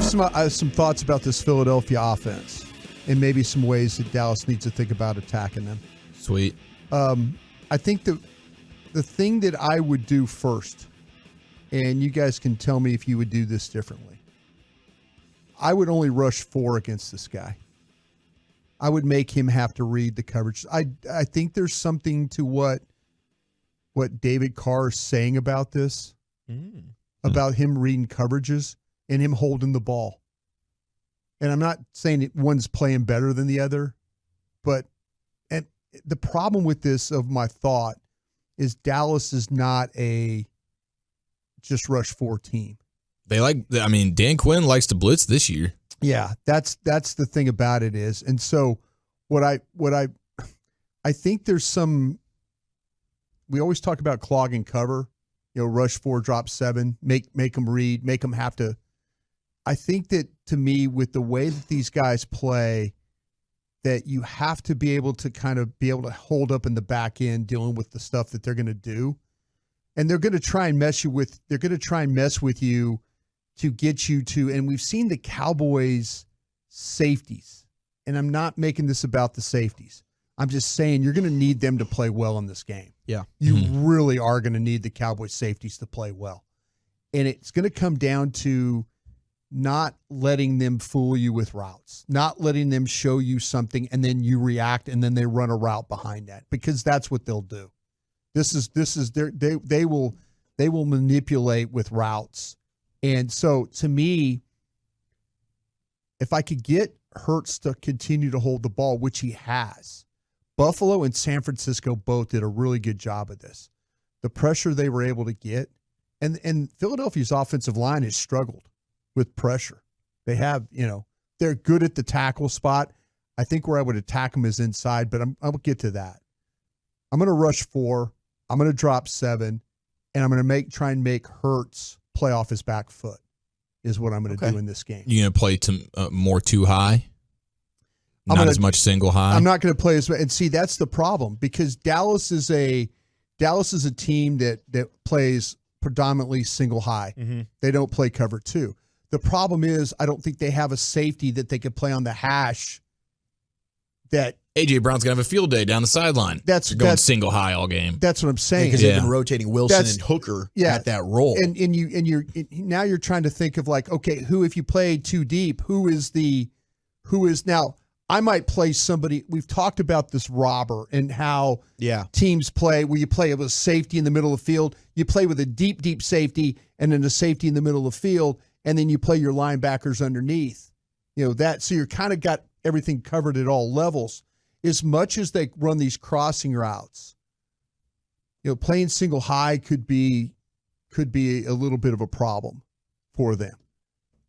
have some thoughts about this Philadelphia offense and maybe some ways that Dallas needs to think about attacking them. Sweet. I think the thing that I would do first, and you guys can tell me if you would do this differently, I would only rush 4 against this guy. I would make him have to read the coverage. I think there's something to what David Carr is saying about this, about him reading coverages and him holding the ball. And I'm not saying that one's playing better than the other, but and the problem with this, of my thought, is Dallas is not a just rush 4 team. Dan Quinn likes to blitz this year. Yeah, that's the thing about it is. And so what I think there's some, we always talk about clogging cover, rush 4, drop 7, make them read, make them have to. I think that, to me, with the way that these guys play, that you have to be able to kind of be able to hold up in the back end dealing with the stuff that they're going to do. And they're going to try and mess with you to get you to, and we've seen the Cowboys safeties, and I'm not making this about the safeties. I'm just saying you're going to need them to play well in this game. Yeah. You really are going to need the Cowboys safeties to play well. And it's going to come down to not letting them fool you with routes, not letting them show you something and then you react and then they run a route behind that, because that's what they'll do. They will manipulate with routes. And so, to me, if I could get Hurts to continue to hold the ball, which he has, Buffalo and San Francisco both did a really good job of this. The pressure they were able to get, and Philadelphia's offensive line has struggled with pressure. They have, they're good at the tackle spot. I think where I would attack them is inside, but I'll get to that. I'm going to rush 4. I'm going to drop 7, and I'm going to try and make Hurts play off his back foot is what I'm going to do in this game. You're going to play more too high? Not as much single high? I'm not going to play as much. And see, that's the problem, because Dallas is a team that plays predominantly single high. Mm-hmm. They don't play cover 2. The problem is I don't think they have a safety that they could play on the hash that A.J. Brown's going to have a field day down the sideline. They're going single high all game. That's what I'm saying. Because they've been rotating Wilson and Hooker at that role. And now you're trying to think of who, if you play too deep, who is now, I might play somebody. We've talked about this robber and how teams play, where you play with a safety in the middle of the field. You play with a deep safety and then a safety in the middle of the field, and then you play your linebackers underneath. So you're kind of got everything covered at all levels. As much as they run these crossing routes, playing single high could be a little bit of a problem for them.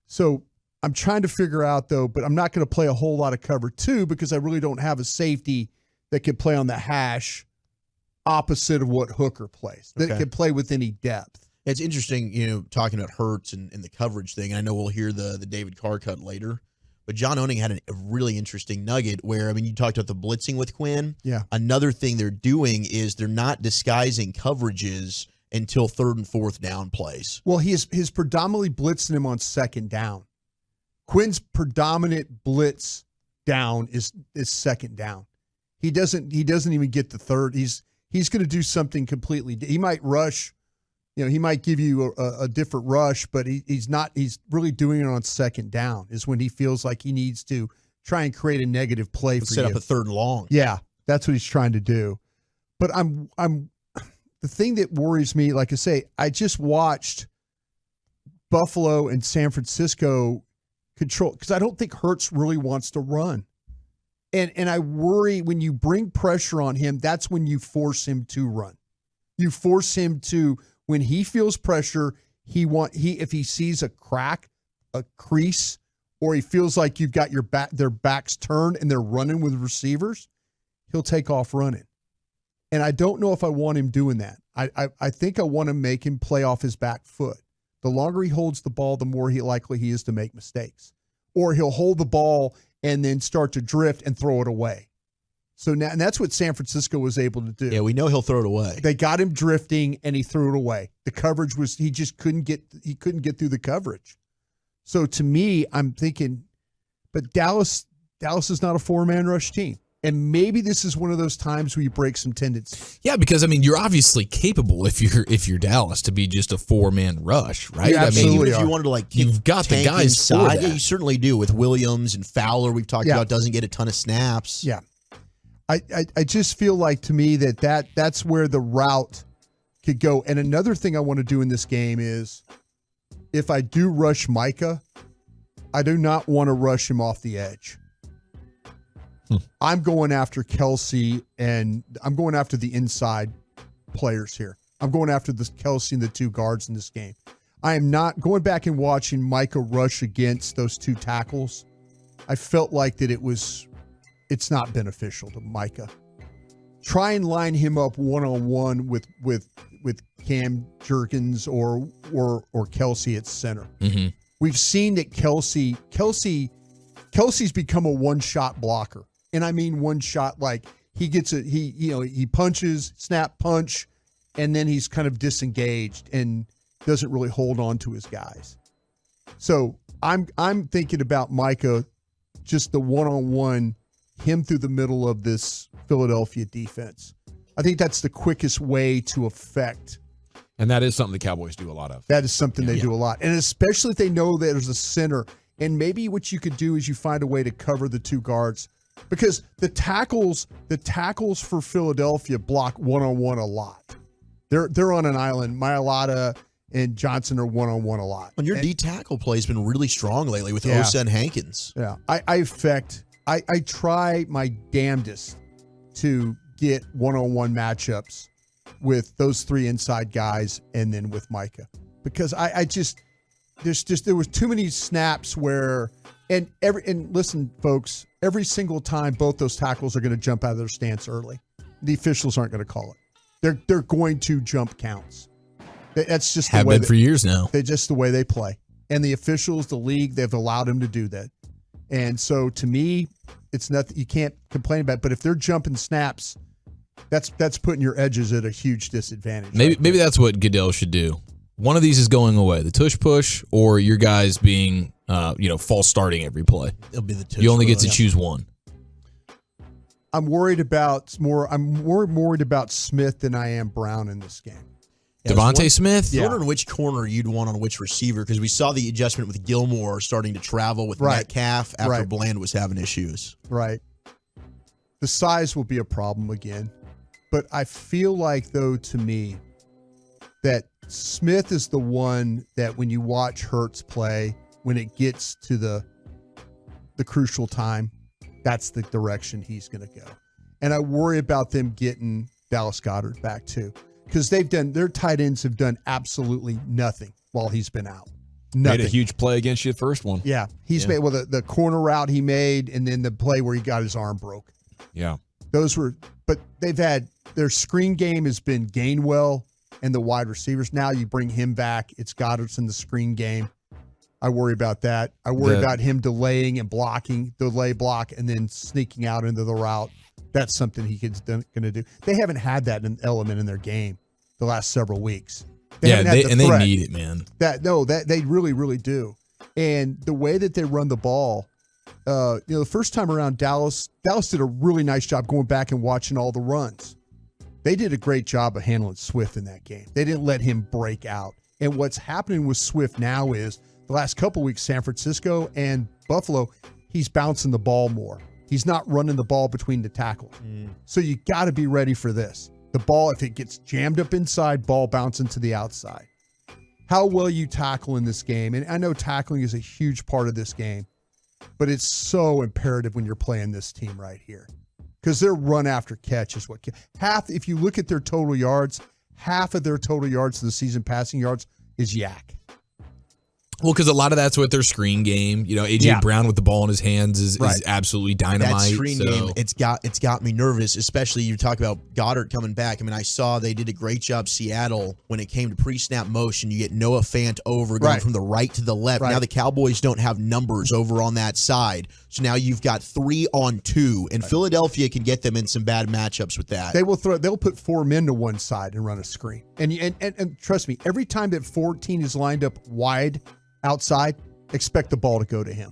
So I'm trying to figure out, though, but I'm not going to play a whole lot of cover 2 because I really don't have a safety that could play on the hash opposite of what Hooker plays, that can play with any depth. It's interesting, talking about Hurts and the coverage thing. And I know we'll hear the David Carr cut later. But John Owning had a really interesting nugget where, you talked about the blitzing with Quinn. Yeah. Another thing they're doing is they're not disguising coverages until 3rd and 4th down plays. Well, he's predominantly blitzing him on 2nd down. Quinn's predominant blitz down is 2nd down. He doesn't even get the 3rd. He's going to do something completely. He might rush. He might give you a different rush, but he's not. He's really doing it on 2nd down is when he feels like he needs to try and create a negative play for set up a 3rd and long. Yeah, that's what he's trying to do. But I'm the thing that worries me, like I say, I just watched Buffalo and San Francisco control, because I don't think Hurts really wants to run. And I worry when you bring pressure on him, that's when you force him to run. You force him to, when he feels pressure, if he sees a crack, a crease, or he feels like you've got their backs turned and they're running with receivers, he'll take off running. And I don't know if I want him doing that. I think I want to make him play off his back foot. The longer he holds the ball, the more likely he is to make mistakes. Or he'll hold the ball and then start to drift and throw it away. So now, and that's what San Francisco was able to do. Yeah, we know he'll throw it away. They got him drifting and he threw it away. The coverage was, he couldn't get through the coverage. So to me, I'm thinking, but Dallas is not a 4-man rush team. And maybe this is one of those times where you break some tendencies. Yeah, because I mean, you're obviously capable if you're Dallas to be just a 4-man rush, right? You absolutely if you wanted to you've got the guys inside, for that. yeah, you certainly do with Williams and Fowler. We've talked about doesn't get a ton of snaps. Yeah, I just feel like to me that's where the route could go. And another thing I want to do in this game is if I do rush Micah, I do not want to rush him off the edge. I'm going after Kelsey, and I'm going after the inside players here. I'm going after the Kelsey and the 2 guards in this game. I am not going back and watching Micah rush against those 2 tackles. I felt like that it's not beneficial to Micah. Try and line him up one-on-one with Cam Jerkins or Kelsey at center. Mm-hmm. We've seen that Kelsey's become a one-shot blocker. And I mean one shot, like he punches, snap, punch, and then he's kind of disengaged and doesn't really hold on to his guys. So I'm thinking about Micah, just the one-on-one, him through the middle of this Philadelphia defense. I think that's the quickest way to affect. And that is something the Cowboys do a lot of. That is something they do a lot. And especially if they know that there's a center. And maybe what you could do is you find a way to cover the 2 guards. Because the tackles for Philadelphia block one-on-one a lot. They're on an island. Mailata and Johnson are one-on-one a lot. And your D tackle play has been really strong lately with Osa and Hankins. Yeah, I try my damnedest to get one-on-one matchups with those 3 inside guys and then with Micah, because there was too many snaps where. And listen, folks, every single time both those tackles are going to jump out of their stance early. The officials aren't going to call it. They're going to jump counts. That's just have the way been for years now. They're just the way they play. And the officials, the league, they've allowed them to do that. And so to me, it's nothing you can't complain about. But if they're jumping snaps, that's putting your edges at a huge disadvantage. Maybe that's what Goodell should do. One of these is going away, the tush push, or your guys being, false starting every play. It'll be the tush. You only get to choose one. I'm more worried about Smith than I am Brown in this game. Devontae Smith? I wonder which corner you'd want on which receiver, because we saw the adjustment with Gilmore starting to travel with Metcalf after Bland was having issues. Right. The size will be a problem again. But I feel like, though, to me, that Smith is the one that when you watch Hurts play, when it gets to the crucial time, that's the direction he's going to go. And I worry about them getting Dallas Goedert back too, because their tight ends have done absolutely nothing while he's been out. Nothing. Made a huge play against you the first one. Yeah, he's made the corner route he made, and then the play where he got his arm broke. Yeah, but they've had their screen game has been Gainwell and the wide receivers. Now you bring him back. It's Goddard's in the screen game. I worry about that. I worry about him delaying and delay block, and then sneaking out into the route. That's something he's going to do. They haven't had that element in their game the last several weeks. They need it, man. They really, really do. And the way that they run the ball, the first time around, Dallas did a really nice job going back and watching all the runs. They did a great job of handling Swift in that game. They didn't let him break out. And what's happening with Swift now is the last couple of weeks, San Francisco and Buffalo, he's bouncing the ball more. He's not running the ball between the tackles. So you got to be ready for this. The ball, if it gets jammed up inside, ball bouncing to the outside. How well you tackle in this game, and I know tackling is a huge part of this game, but it's so imperative when you're playing this team right here. Because their run after catch is what if you look at their total yards, half of their total yards of the season passing yards is yak. Well, because a lot of that's with their screen game. A.J. Brown with the ball in his hands is absolutely dynamite. That screen game, it's got me nervous, especially you talk about Goddard coming back. I mean, I saw they did a great job, Seattle, when it came to pre-snap motion. You get Noah Fant over going from the right to the left. Now the Cowboys don't have numbers over on that side. So now you've got 3-on-2, and Philadelphia can get them in some bad matchups with that. They'll put 4 men to one side and run a screen. And trust me, every time that 14 is lined up wide outside, expect the ball to go to him.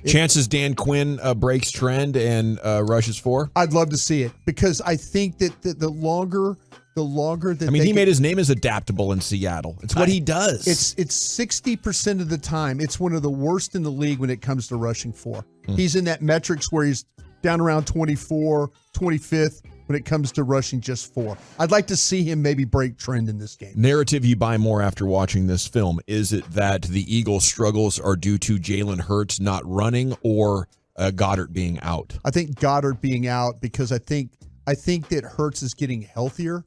Chances Dan Quinn breaks trend and rushes 4? I'd love to see it because I think that the longer that he made his name as adaptable in Seattle. It's what he does. It's 60% of the time. It's one of the worst in the league when it comes to rushing 4. He's in that metrics where he's down around 24, 25th when it comes to rushing just 4. I'd like to see him maybe break trend in this game. Narrative you buy more after watching this film. Is it that the Eagles' struggles are due to Jalen Hurts not running or Goddard being out? I think Goddard being out because I think that Hurts is getting healthier,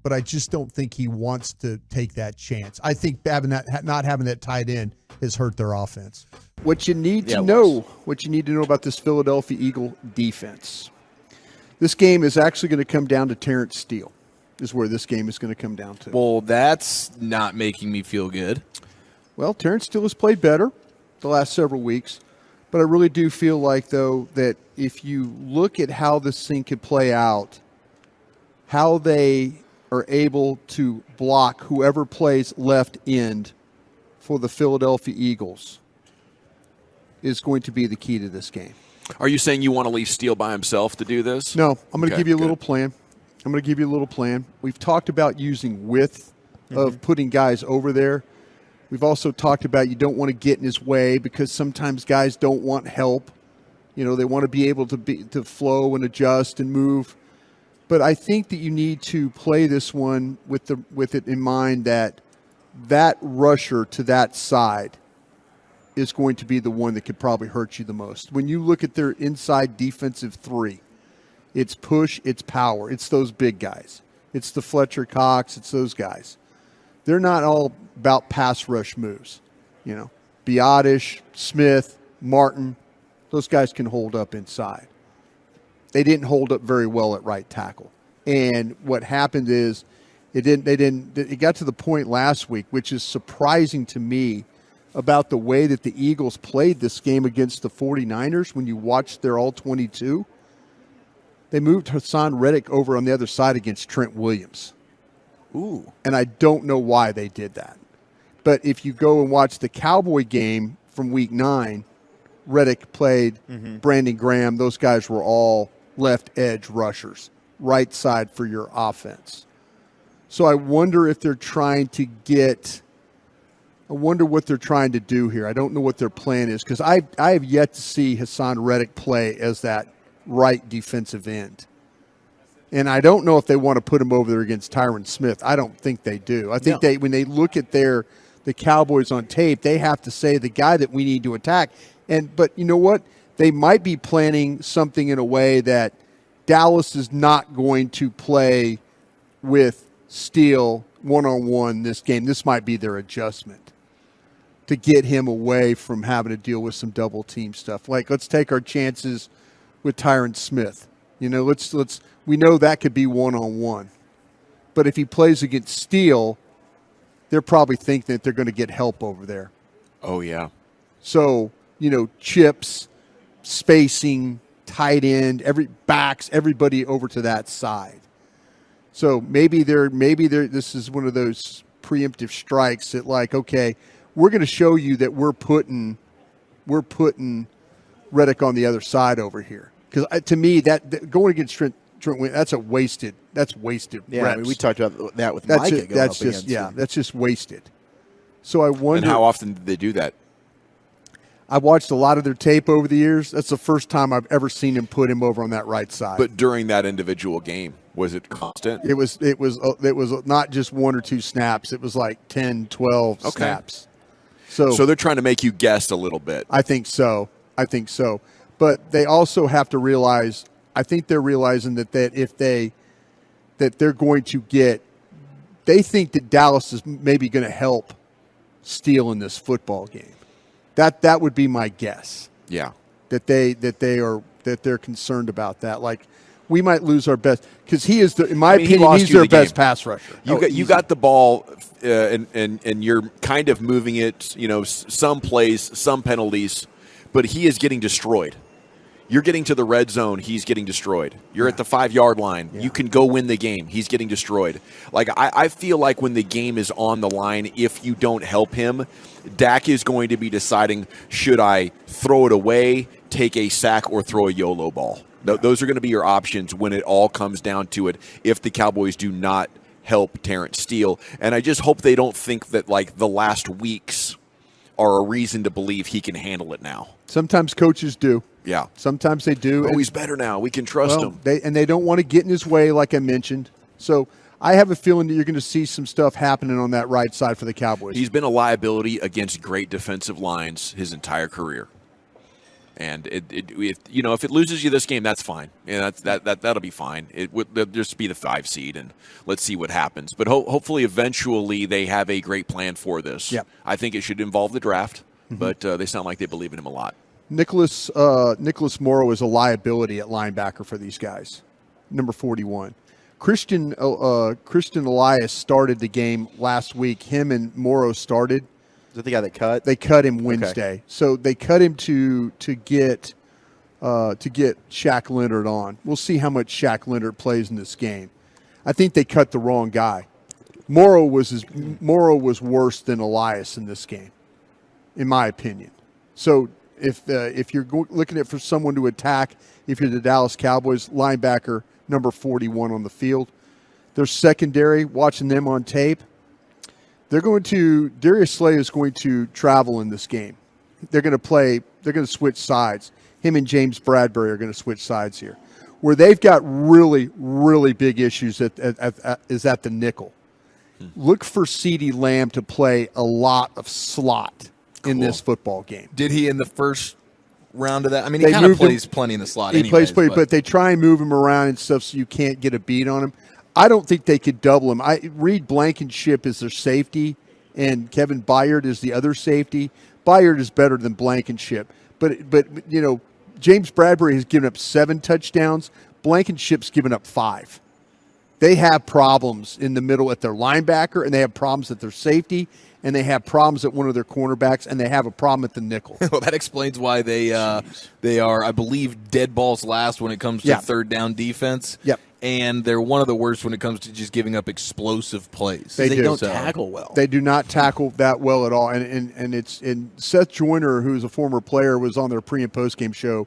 but I just don't think he wants to take that chance. I think not having that tight end has hurt their offense. What you need to know about this Philadelphia Eagle defense. This game is actually going to come down to Terrence Steele, is where this game is going to come down to. Well, that's not making me feel good. Well, Terrence Steele has played better the last several weeks, but I really do feel like, though, that if you look at how this thing could play out, how they are able to block whoever plays left end for the Philadelphia Eagles is going to be the key to this game. Are you saying you want to leave Steele by himself to do this? No, I'm going to give you a little plan. We've talked about using width of putting guys over there. We've also talked about you don't want to get in his way because sometimes guys don't want help. They want to be able to flow and adjust and move. But I think that you need to play this one with it in mind that rusher to that side is going to be the one that could probably hurt you the most. When you look at their inside defensive 3, it's push, it's power. It's those big guys. It's the Fletcher Cox. It's those guys. They're not all about pass rush moves. Broaddus, Smith, Martin, those guys can hold up inside. They didn't hold up very well at right tackle. And what happened is it got to the point last week, which is surprising to me, about the way that the Eagles played this game against the 49ers when you watched their all-22. They moved Hassan Reddick over on the other side against Trent Williams. Ooh. And I don't know why they did that. But if you go and watch the Cowboy game from Week 9, Reddick played, Brandon Graham, those guys were all left edge rushers, right side for your offense. So I wonder if they're trying to I wonder what they're trying to do here. I don't know what their plan is because I have yet to see Hassan Reddick play as that right defensive end. And I don't know if they want to put him over there against Tyron Smith. I don't think they do. I think when they look at the Cowboys on tape, they have to say the guy that we need to attack. But you know what? They might be planning something in a way that Dallas is not going to play with Steele one-on-one this game. This might be their adjustment to get him away from having to deal with some double team stuff. Like, let's take our chances with Tyron Smith. We know that could be one-on-one. But if he plays against Steele, they're probably thinking that they're going to get help over there. Oh, yeah. So, chips, spacing, tight end, everybody over to that side. So maybe this is one of those preemptive strikes that, like, okay, we're going to show you that we're putting Reddick on the other side over here. Because to me, that going against Trent that's wasted. Yeah, reps. we talked about that with Micah. That's just wasted. So I wonder. And how often did they do that? I've watched a lot of their tape over the years. That's the first time I've ever seen him put him over on that right side. But during that individual game, was it constant? It was not just 1 or 2 snaps. It was like 10, 12 snaps. So they're trying to make you guess a little bit. I think so. But they also have to realize, I think they're realizing that they're going to they think that Dallas is maybe going to help Steele in this football game. That would be my guess. Yeah. That they're concerned about that. Like, we might lose our best because he is in my opinion, he's their best pass rusher. You got the ball, and you're kind of moving it. Some plays, some penalties, but he is getting destroyed. You're getting to the red zone, he's getting destroyed. You're at the 5-yard line, you can go win the game, he's getting destroyed. Like, I feel like when the game is on the line, if you don't help him, Dak is going to be deciding, should I throw it away, take a sack, or throw a YOLO ball? Those are going to be your options when it all comes down to it if the Cowboys do not help Terrence Steele. And I just hope they don't think that, like, the last weeks are a reason to believe he can handle it now. Sometimes coaches do. Yeah. Sometimes they do. Oh, he's better now. We can trust him. They don't want to get in his way, like I mentioned. So I have a feeling that you're going to see some stuff happening on that right side for the Cowboys. He's been a liability against great defensive lines his entire career. And if it loses you this game, that's fine. Yeah, that'll be fine. It'll just be the 5 seed, and let's see what happens. But hopefully, eventually, they have a great plan for this. Yep. I think it should involve the draft, but they sound like they believe in him a lot. Nicholas Morrow is a liability at linebacker for these guys. Number 41. Christian Elias started the game last week. Him and Morrow started. Is that the guy that cut? They cut him Wednesday. Okay. So they cut him to get Shaq Leonard on. We'll see how much Shaq Leonard plays in this game. I think they cut the wrong guy. Morrow was worse than Elias in this game, in my opinion. So if you're looking at for someone to attack, if you're the Dallas Cowboys, linebacker number 41 on the field, their secondary, watching them on tape, Darius Slay is going to travel in this game. They're going to switch sides. Him and James Bradbury are going to switch sides here. Where they've got really, really big issues is at the nickel. Look for CeeDee Lamb to play a lot of slot in this football game. Did he in the first round of that? I mean, he kind of plays plenty in the slot anyways. He plays plenty, but they try and move him around and stuff so you can't get a beat on him. I don't think they could double him. Reed Blankenship is their safety, and Kevin Byard is the other safety. Byard is better than Blankenship. But James Bradbury has given up 7 touchdowns. Blankenship's given up 5. They have problems in the middle at their linebacker, and they have problems at their safety, and they have problems at one of their cornerbacks, and they have a problem at the nickel. Well, that explains why they are, I believe, dead balls last when it comes to third down defense. Yep. And they're one of the worst when it comes to just giving up explosive plays. They don't tackle well. They do not tackle that well at all. And Seth Joyner, who's a former player, was on their pre and post game show.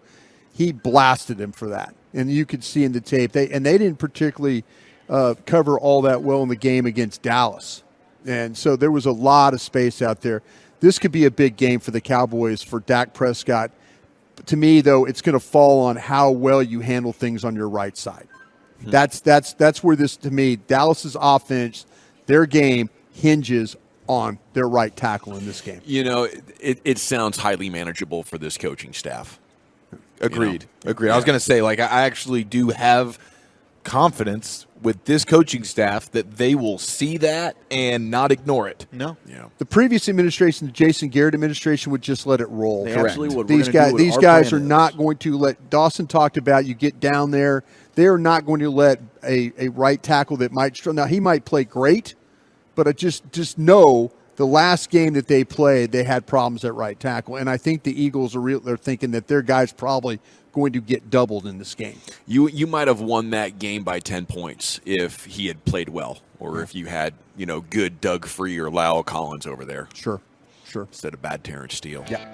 He blasted him for that, and you could see in the tape they didn't particularly cover all that well in the game against Dallas, and so there was a lot of space out there. This could be a big game for the Cowboys for Dak Prescott. To me, though, it's going to fall on how well you handle things on your right side. That's where this, to me, Dallas's offense, their game hinges on their right tackle in this game. It sounds highly manageable for this coaching staff. Agreed. I was going to say, I actually do have confidence with this coaching staff that they will see that and not ignore it. No. Yeah. The previous administration, the Jason Garrett administration, would just let it roll. They absolutely would. These guys are not going to let. Dawson talked about you get down there. They are not going to let a right tackle that might struggle. Now, he might play great, but I just know the last game that they played, they had problems at right tackle. And I think the Eagles they're thinking that their guy's probably going to get doubled in this game. You might have won that game by 10 points if he had played well, or if you had, good Doug Free or Lyle Collins over there. Sure. Instead of bad Terrence Steele. Yeah.